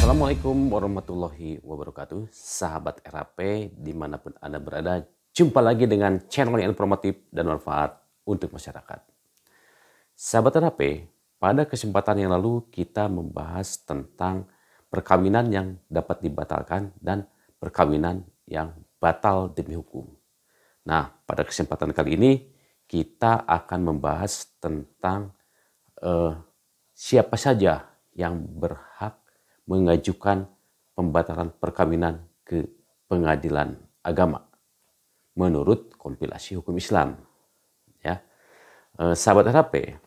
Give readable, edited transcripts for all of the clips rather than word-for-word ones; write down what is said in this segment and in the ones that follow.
Assalamualaikum warahmatullahi wabarakatuh. Sahabat RAP dimanapun Anda berada, jumpa lagi dengan channel yang informatif dan manfaat untuk masyarakat. Sahabat RAP, pada kesempatan yang lalu kita membahas tentang perkawinan yang dapat dibatalkan dan perkawinan yang batal demi hukum. Nah, pada kesempatan kali ini kita akan membahas tentang siapa saja yang berhak mengajukan pembatalan perkawinan ke pengadilan agama menurut kompilasi hukum Islam. Ya, sahabat RAP,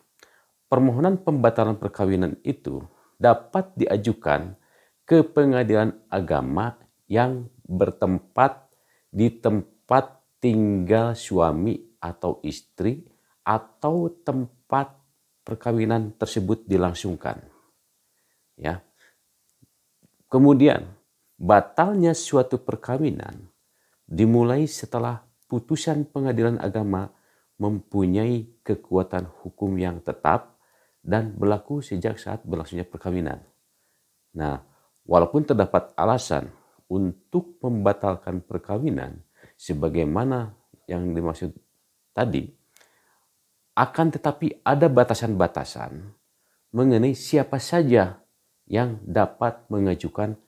permohonan pembatalan perkawinan itu dapat diajukan ke pengadilan agama yang bertempat di tempat tinggal suami atau istri atau tempat perkawinan tersebut dilangsungkan. Ya. Kemudian, batalnya suatu perkawinan dimulai setelah putusan pengadilan agama mempunyai kekuatan hukum yang tetap dan berlaku sejak saat berlangsungnya perkawinan. Nah, walaupun terdapat alasan untuk membatalkan perkawinan sebagaimana yang dimaksud tadi, akan tetapi ada batasan-batasan mengenai siapa saja yang dapat mengajukan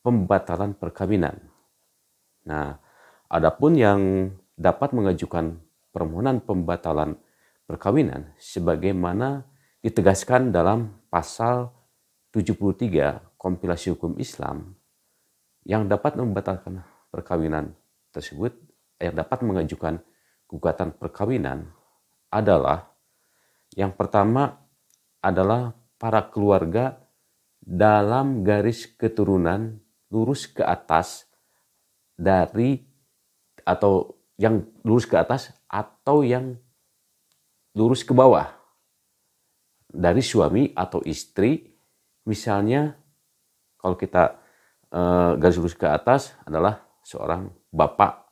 pembatalan perkawinan. Nah, adapun yang dapat mengajukan permohonan pembatalan perkawinan sebagaimana ditegaskan dalam pasal 73 kompilasi hukum Islam, yang dapat membatalkan perkawinan tersebut, yang dapat mengajukan gugatan perkawinan adalah yang pertama adalah para keluarga dalam garis keturunan lurus ke atas dari atau yang lurus ke atas atau yang lurus ke bawah dari suami atau istri. Misalnya kalau kita garis lurus ke atas adalah seorang bapak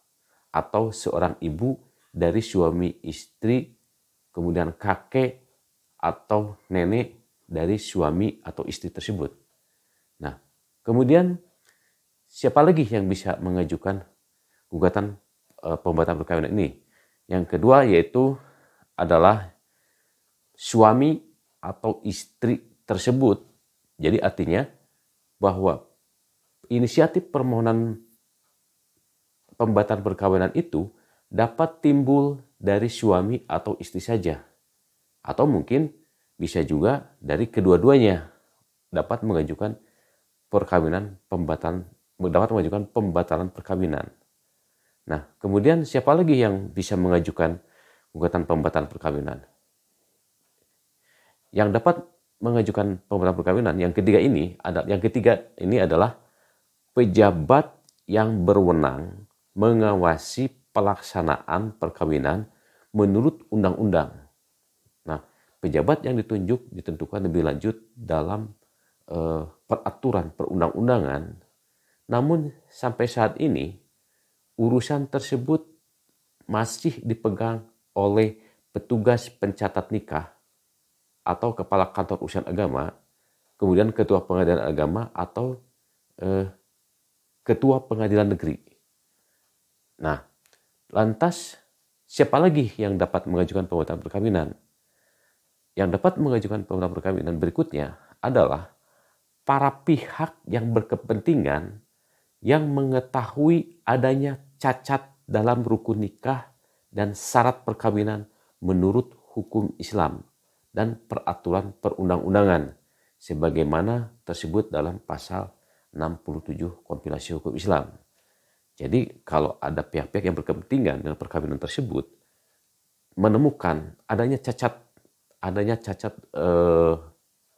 atau seorang ibu dari suami istri, kemudian kakek atau nenek dari suami atau istri tersebut. Nah, kemudian siapa lagi yang bisa mengajukan gugatan pembatalan perkawinan ini? Yang kedua yaitu adalah suami atau istri tersebut. Jadi artinya bahwa inisiatif permohonan pembatalan perkawinan itu dapat timbul dari suami atau istri saja. Atau mungkin bisa juga dari kedua-duanya dapat mengajukan pembatalan perkawinan. Nah, kemudian siapa lagi yang bisa mengajukan gugatan pembatalan perkawinan? Yang dapat mengajukan pembatalan perkawinan yang ketiga ini adalah pejabat yang berwenang mengawasi pelaksanaan perkawinan menurut undang-undang. Nah, pejabat yang ditunjuk ditentukan lebih lanjut dalam peraturan perundang-undangan. Namun sampai saat ini urusan tersebut masih dipegang oleh petugas pencatat nikah atau kepala kantor urusan agama, kemudian ketua pengadilan agama atau ketua pengadilan negeri. Nah, lantas siapa lagi yang dapat mengajukan pembatalan perkawinan? Yang dapat mengajukan pembatalan perkawinan berikutnya adalah para pihak yang berkepentingan yang mengetahui adanya cacat dalam rukun nikah dan syarat perkawinan menurut hukum Islam dan peraturan perundang-undangan sebagaimana tersebut dalam pasal 67 kompilasi hukum Islam. Jadi kalau ada pihak-pihak yang berkepentingan dengan perkawinan tersebut menemukan adanya cacat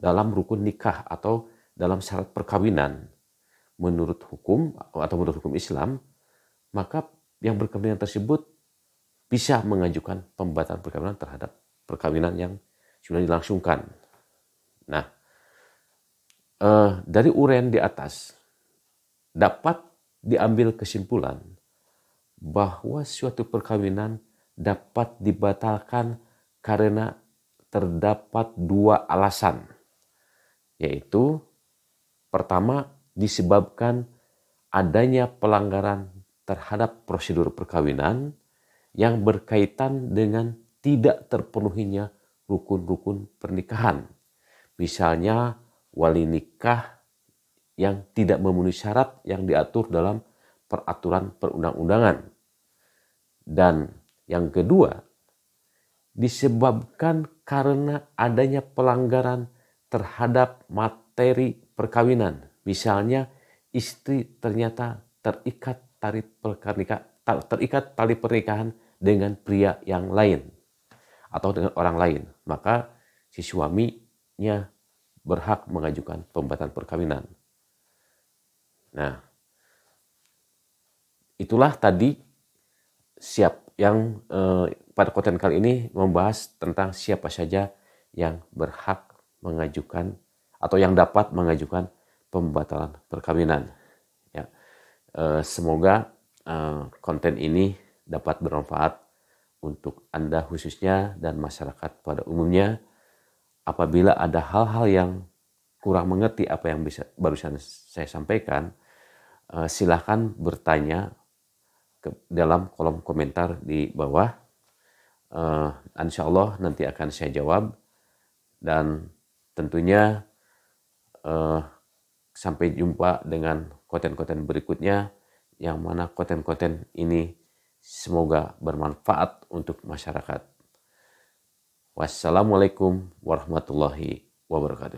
dalam rukun nikah atau dalam syarat perkawinan menurut hukum atau menurut hukum Islam, maka yang berkepentingan tersebut bisa mengajukan pembatalan perkawinan terhadap perkawinan yang sudah dilangsungkan. Nah, dari uraian di atas dapat diambil kesimpulan bahwa suatu perkawinan dapat dibatalkan karena terdapat dua alasan, yaitu pertama disebabkan adanya pelanggaran terhadap prosedur perkawinan yang berkaitan dengan tidak terpenuhinya rukun-rukun pernikahan. Misalnya wali nikah yang tidak memenuhi syarat yang diatur dalam peraturan perundang-undangan. Dan yang kedua, disebabkan karena adanya pelanggaran terhadap materi perkawinan. Misalnya istri ternyata terikat tali pernikahan dengan pria yang lain atau dengan orang lain, maka si suaminya berhak mengajukan pembatalan perkawinan. Nah, itulah tadi pada konten kali ini membahas tentang siapa saja yang berhak mengajukan atau yang dapat mengajukan pembatalan perkawinan. Ya, semoga konten ini dapat bermanfaat untuk Anda khususnya dan masyarakat pada umumnya. Apabila ada hal-hal yang kurang mengerti apa yang barusan saya sampaikan, silahkan bertanya dalam kolom komentar di bawah. Insya Allah nanti akan saya jawab, dan tentunya sampai jumpa dengan konten-konten berikutnya, yang mana konten-konten ini semoga bermanfaat untuk masyarakat. Wassalamualaikum warahmatullahi wabarakatuh.